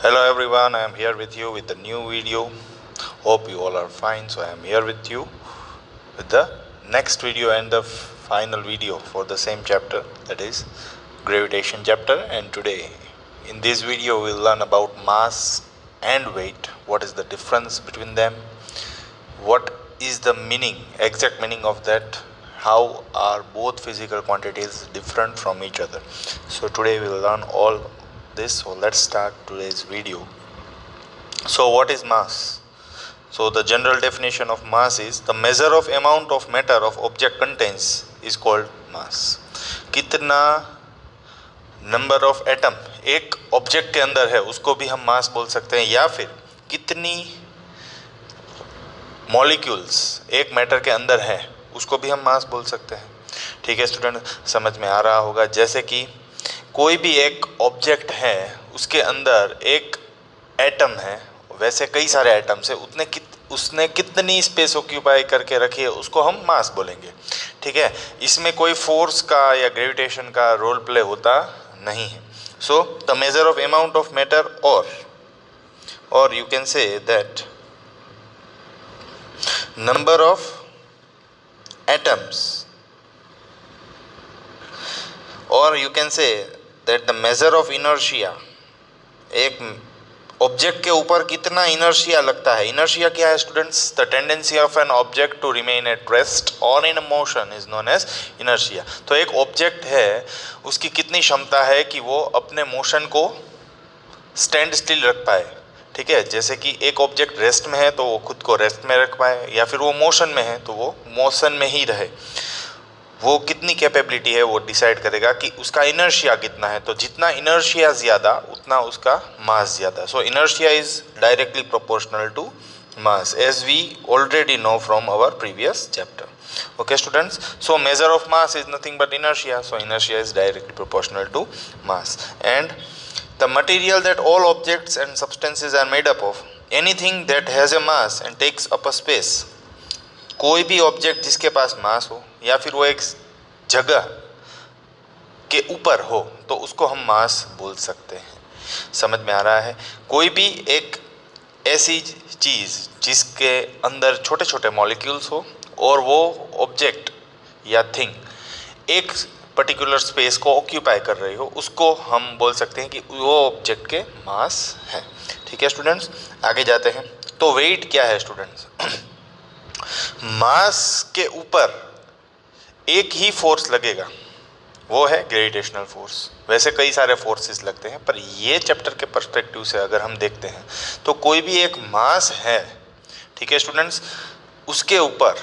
Hello everyone, I am here with you with the new video. Hope you all are fine. So I am here with you with the next video and the final video for the same chapter, that is gravitation chapter. And today in this video we'll learn about mass and weight. What is the difference between them? What is the meaning, exact meaning of that? How are both physical quantities different from each other? So today we'll learn all this. So let's start today's video. So what is mass? So the general definition of mass is the measure of amount of matter of object contains is called mass. कितना number of atom एक object के अंदर है उसको भी हम मास बोल सकते हैं, या फिर कितनी मॉलिक्यूल्स एक मैटर के अंदर है उसको भी हम मास बोल सकते हैं। ठीक है स्टूडेंट, समझ में आ रहा होगा। जैसे कि कोई भी एक ऑब्जेक्ट है उसके अंदर एक एटम है, वैसे कई सारे एटम्स है, उसने कितनी स्पेस ऑक्यूपाई करके रखी है उसको हम मास बोलेंगे। ठीक है, इसमें कोई फोर्स का या ग्रेविटेशन का रोल प्ले होता नहीं है। So the measure of amount of matter और you can say that number of atoms, or you can say that the measure of inertia, एक ऑब्जेक्ट के ऊपर कितना इनर्शिया लगता है। इनर्शिया क्या है students? The tendency of an object to remain at rest और in motion is known as inertia. तो एक ऑब्जेक्ट है, उसकी कितनी क्षमता है कि वो अपने मोशन को स्टैंड स्टिल रख पाए। ठीक है, जैसे कि एक ऑब्जेक्ट रेस्ट में है तो वो खुद को रेस्ट में रख पाए, या फिर वो मोशन में है तो वो मोशन में ही रहे। वो कितनी कैपेबिलिटी है वो डिसाइड करेगा कि उसका इनर्शिया कितना है। तो जितना इनर्शिया ज़्यादा उतना उसका मास ज़्यादा। So inertia is directly proportional to mass, as we already know from our previous chapter. Okay students, so measure of mass is nothing but inertia. So inertia is directly proportional to mass. And the material that all objects and substances are made up of, anything that has a mass and takes up a space, कोई भी object जिसके पास मास हो या फिर वो एक जगह के ऊपर हो तो उसको हम मास बोल सकते हैं। समझ में आ रहा है? कोई भी एक ऐसी चीज़ जिसके अंदर छोटे छोटे मॉलिक्यूल्स हो और वो ऑब्जेक्ट या थिंग एक पर्टिकुलर स्पेस को ऑक्यूपाई कर रही हो, उसको हम बोल सकते हैं कि वो ऑब्जेक्ट के मास है। ठीक है स्टूडेंट्स, आगे जाते हैं। तो वेट क्या है स्टूडेंट्स? मास के ऊपर एक ही फोर्स लगेगा, वो है ग्रेविटेशनल फोर्स। वैसे कई सारे फोर्सेस लगते हैं, पर ये चैप्टर के पर्सपेक्टिव से अगर हम देखते हैं तो कोई भी एक मास है, ठीक है स्टूडेंट्स, उसके ऊपर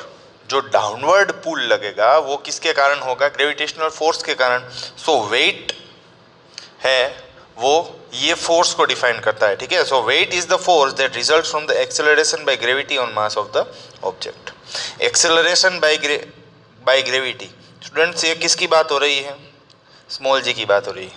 जो डाउनवर्ड पुल लगेगा वो किसके कारण होगा? ग्रेविटेशनल फोर्स के कारण। सो वेट है वो ये फोर्स को डिफाइन करता है। ठीक है, so weight is the force that result from the acceleration by gravity on mass of the object. Acceleration by gravity students, ये किसकी बात हो रही है? स्मॉल जी की बात हो रही है।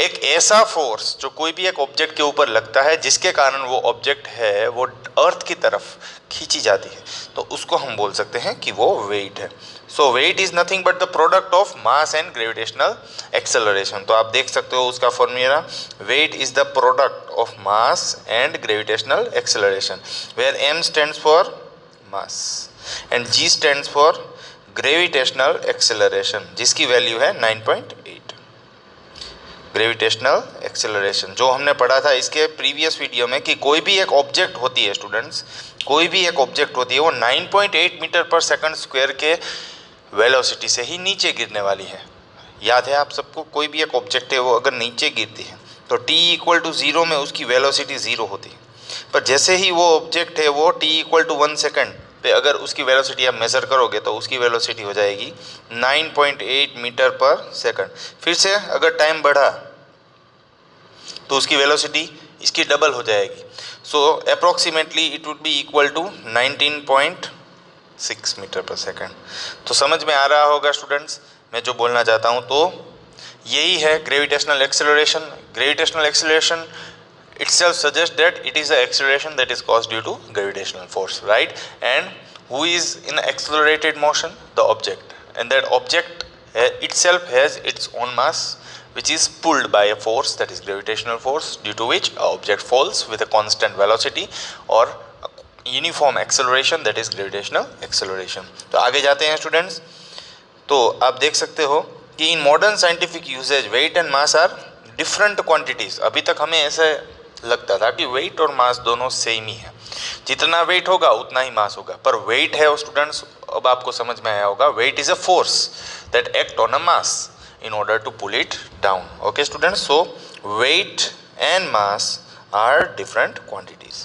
एक ऐसा फोर्स जो कोई भी एक ऑब्जेक्ट के ऊपर लगता है जिसके कारण वो ऑब्जेक्ट है वो अर्थ की तरफ खींची जाती है, तो उसको हम बोल सकते हैं कि वो वेट है। So weight is nothing but the product of mass and gravitational acceleration. तो आप देख सकते हो उसका formula, weight is the product of mass and gravitational acceleration, where m stands for mass and g stands for gravitational acceleration, जिसकी value है 9.8। Gravitational acceleration जो हमने पढ़ा था इसके प्रीवियस वीडियो में कि कोई भी एक ऑब्जेक्ट होती है स्टूडेंट्स, कोई भी एक ऑब्जेक्ट होती है वो 9.8 मीटर पर सेकंड स्क्वायर के वेलोसिटी से ही नीचे गिरने वाली है। याद है आप सबको? कोई भी एक ऑब्जेक्ट है वो अगर नीचे गिरती है तो t = 0 में उसकी वेलोसिटी 0 होती है, पर जैसे ही वो ऑब्जेक्ट है वो t = 1 सेकेंड पे अगर उसकी वेलोसिटी आप मेज़र करोगे तो उसकी वेलोसिटी हो जाएगी 9.8 मीटर पर सेकंड। फिर से अगर टाइम बढ़ा तो उसकी वेलोसिटी इसकी डबल हो जाएगी। So approximately it would be equal to 19.6 metre per second. तो समझ में आ रहा होगा स्टूडेंट्स मैं जो बोलना चाहता हूँ। तो यही है gravitational acceleration. Gravitational acceleration itself suggests that it is an acceleration that is caused due to gravitational force, right? And who is in accelerated motion? The object, and that object itself has its own mass, which is pulled by a force, that is gravitational force, due to which a object falls with a constant velocity or uniform acceleration, that is gravitational acceleration. तो आगे जाते हैं students. तो आप देख सकते हो कि in modern scientific usage weight and mass are different quantities. अभी तक हमें ऐसे लगता था कि वेट और मास दोनों सेम ही है, जितना वेट होगा उतना ही मास होगा, पर वेट है स्टूडेंट्स, अब आपको समझ में आया होगा, weight is a force that act on a mass in order to pull it down. Okay students, so weight and mass are different quantities.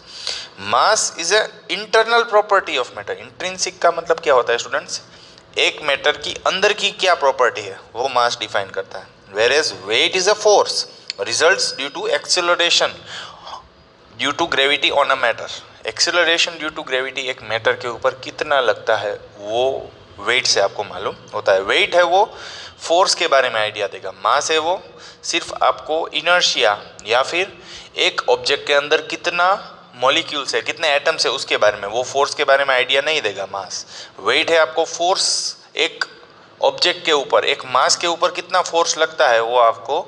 Mass is a internal property of matter. Intrinsic का मतलब क्या होता है students? एक matter की अंदर की क्या प्रॉपर्टी है वो मास डिफाइन करता है, whereas weight is a force results due to acceleration due to gravity on a matter. Acceleration due to gravity एक मैटर के ऊपर कितना लगता है वो वेट से आपको मालूम होता है। वेट है वो फोर्स के बारे में आइडिया देगा, मास है वो सिर्फ आपको इनर्शिया या फिर एक ऑब्जेक्ट के अंदर कितना मॉलिक्यूल्स है, कितने एटम्स है उसके बारे में, वो फोर्स के बारे में आइडिया नहीं देगा मास। वेट है आपको फोर्स, एक ऑब्जेक्ट के ऊपर, एक मास के ऊपर कितना फोर्स लगता है वो आपको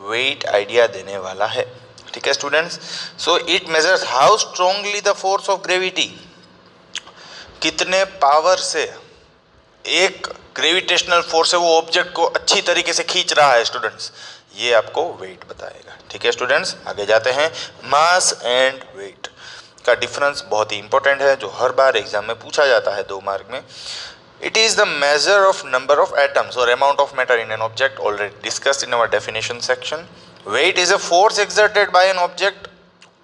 वेट आइडिया देने वाला है। ठीक है students, so it measures how strongly the force of gravity, कितने पावर से एक ग्रेविटेशनल फोर्स है वो ऑब्जेक्ट को अच्छी तरीके से खींच रहा है स्टूडेंट्स, ये आपको वेट बताएगा। ठीक है स्टूडेंट्स, आगे जाते हैं। मास एंड वेट का डिफरेंस बहुत ही इंपॉर्टेंट है, जो हर बार एग्जाम में पूछा जाता है 2 मार्क में। It is the measure of number of atoms और amount of matter in an object, already discussed in our definition section. Weight is a force exerted by an object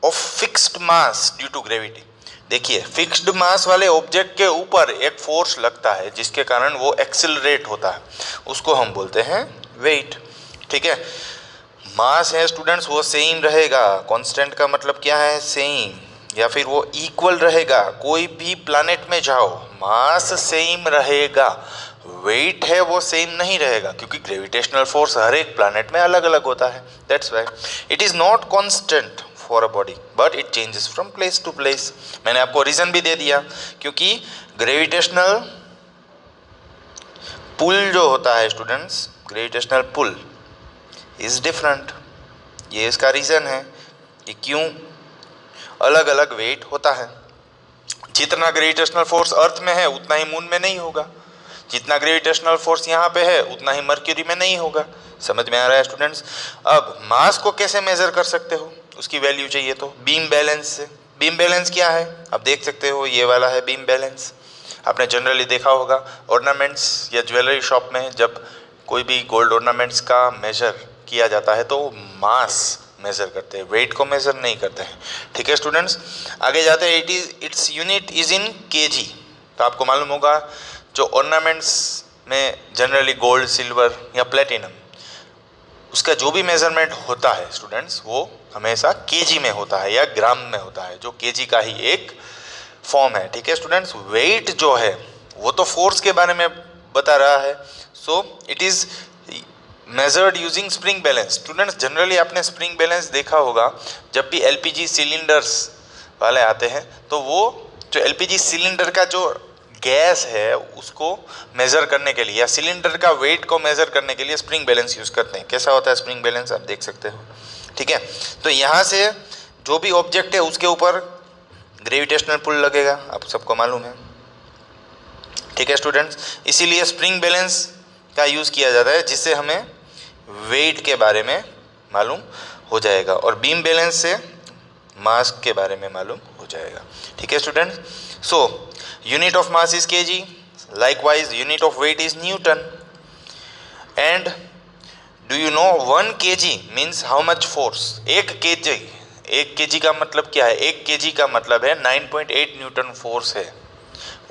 of fixed mass due to gravity. देखिए, fixed mass वाले object के ऊपर एक force लगता है जिसके कारण वो एक्सिलरेट होता है, उसको हम बोलते हैं वेट। ठीक है, मास है स्टूडेंट्स वो सेम रहेगा, कांस्टेंट का मतलब क्या है, सेम, या फिर वो इक्वल रहेगा। कोई भी प्लैनेट में जाओ मास सेम रहेगा, वेट है वो सेम नहीं रहेगा, क्योंकि ग्रेविटेशनल फोर्स हर एक प्लैनेट में अलग अलग होता है। That's why it is not constant for a body but it changes from place to place. मैंने आपको रीजन भी दे दिया, क्योंकि ग्रेविटेशनल पुल जो होता है students, gravitational pull is different. ये इसका रीजन है कि क्यों अलग अलग वेट होता है। जितना ग्रेविटेशनल फोर्स अर्थ में है उतना ही मून में नहीं होगा, जितना ग्रेविटेशनल फोर्स यहाँ पे है उतना ही मर्क्यूरी में नहीं होगा। समझ में आ रहा है स्टूडेंट्स? अब मास को कैसे मेजर कर सकते हो, उसकी वैल्यू चाहिए तो बीम बैलेंस से। बीम बैलेंस क्या है आप देख सकते हो, ये वाला है बीम बैलेंस। आपने जनरली देखा होगा ऑर्नामेंट्स या ज्वेलरी शॉप में, जब कोई भी गोल्ड ऑर्नामेंट्स का मेजर किया जाता है तो मास मेजर करते हैं, वेट को मेजर नहीं करते हैं। ठीक है स्टूडेंट्स, आगे जाते हैं। Its unit is in KG. तो आपको मालूम होगा जो ऑर्नामेंट्स में जनरली गोल्ड, सिल्वर या प्लेटिनम, उसका जो भी मेजरमेंट होता है स्टूडेंट्स वो हमेशा केजी में होता है या ग्राम में होता है, जो केजी का ही एक फॉर्म है। ठीक है स्टूडेंट्स, वेट जो है वो तो फोर्स के बारे में बता रहा है, सो it is measured using spring balance. Students generally आपने स्प्रिंग बैलेंस देखा होगा, जब भी एलपीजी सिलेंडर्स वाले आते हैं तो वो जो एलपीजी सिलेंडर का जो गैस है उसको मेज़र करने के लिए या सिलेंडर का वेट को मेज़र करने के लिए स्प्रिंग बैलेंस यूज़ करते हैं। कैसा होता है स्प्रिंग बैलेंस आप देख सकते हो। ठीक है, तो यहाँ से जो भी ऑब्जेक्ट है उसके ऊपर ग्रेविटेशनल पुल लगेगा, आप सबको मालूम है। ठीक है स्टूडेंट्स, इसीलिए स्प्रिंग बैलेंस का यूज़ किया जाता है, जिससे हमें वेट के बारे में मालूम हो जाएगा और बीम बैलेंस से मास के बारे में मालूम हो जाएगा। ठीक है students, so unit of mass is kg, likewise unit of weight is newton, and do you know 1 kg means how much force? 1 kg का मतलब क्या है? 1 kg का मतलब है 9.8 न्यूटन फोर्स है,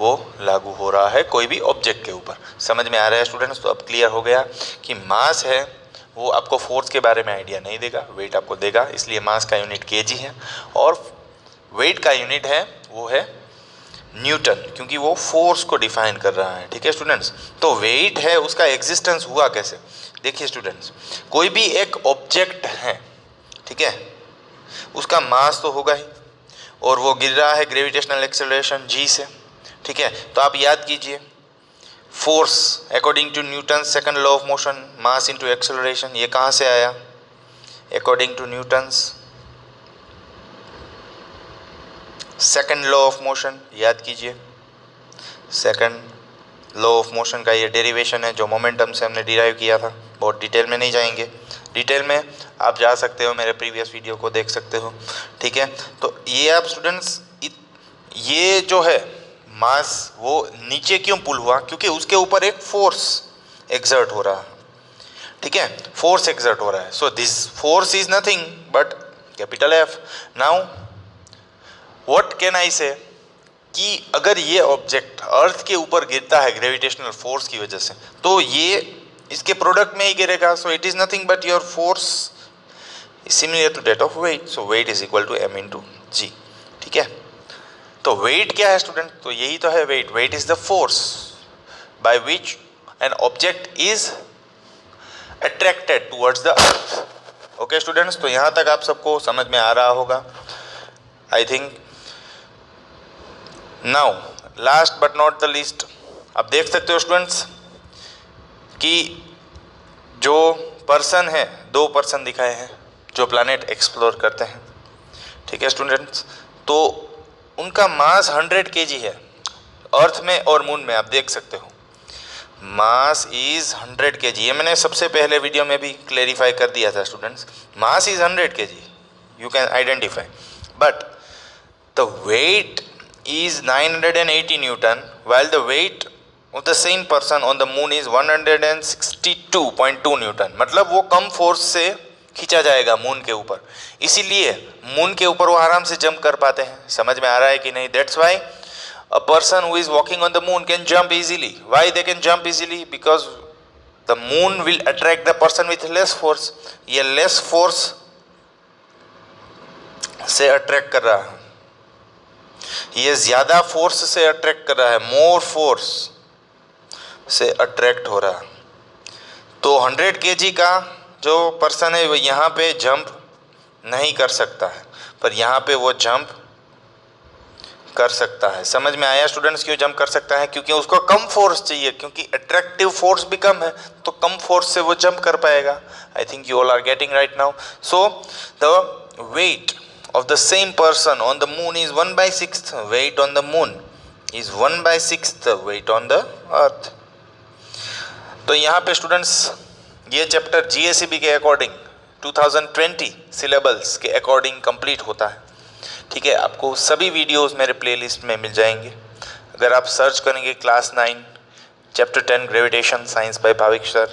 वो लागू हो रहा है कोई भी ऑब्जेक्ट के ऊपर। समझ में आ रहा है स्टूडेंट्स? तो अब क्लियर हो गया कि मास है वो आपको फोर्स के बारे में आइडिया नहीं देगा, वेट आपको देगा, इसलिए मास का यूनिट केजी है और वेट का यूनिट है वो है न्यूटन, क्योंकि वो फोर्स को डिफाइन कर रहा है। ठीक है स्टूडेंट्स, तो वेट है उसका एग्जिस्टेंस हुआ कैसे? देखिए स्टूडेंट्स, कोई भी एक ऑब्जेक्ट है, ठीक है, उसका मास तो होगा ही और वो गिर रहा है ग्रेविटेशनल एक्सेलरेशन जी से। ठीक है, तो आप याद कीजिए force according to Newton second law of motion, mass into acceleration, ये कहाँ से आया? According to Newton's second law of motion, याद कीजिए। सेकंड लॉ ऑफ मोशन का ये डेरिवेशन है जो मोमेंटम से हमने डिराइव किया था। बहुत डिटेल में नहीं जाएंगे, डिटेल में आप जा सकते हो, मेरे प्रीवियस वीडियो को देख सकते हो, ठीक है। तो ये आप स्टूडेंट्स, ये जो है मास वो नीचे क्यों पुल हुआ? क्योंकि उसके ऊपर एक फोर्स एक्सर्ट हो रहा है, ठीक है, फोर्स एक्सर्ट हो रहा है। So this force is nothing but capital F. Now what can I से कि अगर ये ऑब्जेक्ट अर्थ के ऊपर गिरता है ग्रेविटेशनल फोर्स की वजह से, तो ये इसके प्रोडक्ट में ही गिरेगा। So it is nothing but your force similar to that of weight. So weight is equal to M into G, ठीक है। तो वेट क्या है स्टूडेंट? तो यही तो है weight. Weight is the force by which an object is attracted towards the earth. Okay students, तो यहाँ तक आप सबको समझ में आ रहा होगा I think. Now last but not the least, आप देख सकते हो स्टूडेंट्स कि जो पर्सन है, 2 पर्सन दिखाए हैं जो प्लैनेट एक्सप्लोर करते हैं, ठीक है स्टूडेंट्स। तो उनका मास 100 kg है अर्थ में और मून में, आप देख सकते हो मास इज 100 kg। ये मैंने सबसे पहले वीडियो में भी क्लेरिफाई कर दिया था students, mass is 100 kg, you can identify, but the weight is 980 Newton, while the weight of the same person on the moon is 162.2 Newton। मतलब वो कम फोर्स से खींचा जाएगा मून के ऊपर, इसीलिए मून के ऊपर वो आराम से जंप कर पाते हैं। समझ में आ रहा है कि नहीं? That's why a person who is walking on the moon can jump easily. Why they can jump easily? Because the moon will attract the person with less force। ये less force से अट्रैक्ट कर रहा है, ये ज़्यादा force से attract कर रहा है, मोर फोर्स से अट्रैक्ट हो रहा है। तो 100 kg का जो पर्सन है वो यहाँ पे जंप नहीं कर सकता है, पर यहाँ पे वो जंप कर सकता है। समझ में आया स्टूडेंट्स क्यों जंप कर सकता है? क्योंकि उसको कम फोर्स चाहिए, क्योंकि अट्रैक्टिव फोर्स भी कम है, तो कम फोर्स से वो जंप कर पाएगा। I think you all are getting right now. So the weight of the same person on the moon is 1/6 weight on the moon is 1/6 weight on the earth। तो यहाँ पे स्टूडेंट्स ये chapter GACB के according 2020 syllabus के according complete होता है, ठीक है। आपको सभी वीडियोस मेरे प्लेलिस्ट में मिल जाएंगे। अगर आप सर्च करेंगे class 9 chapter 10 gravitation science by Bhavik sir,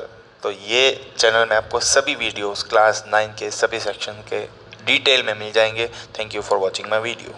तो ये चैनल में आपको सभी वीडियोस क्लास 9 के सभी सेक्शन के डिटेल में मिल जाएंगे। Thank you for watching my video.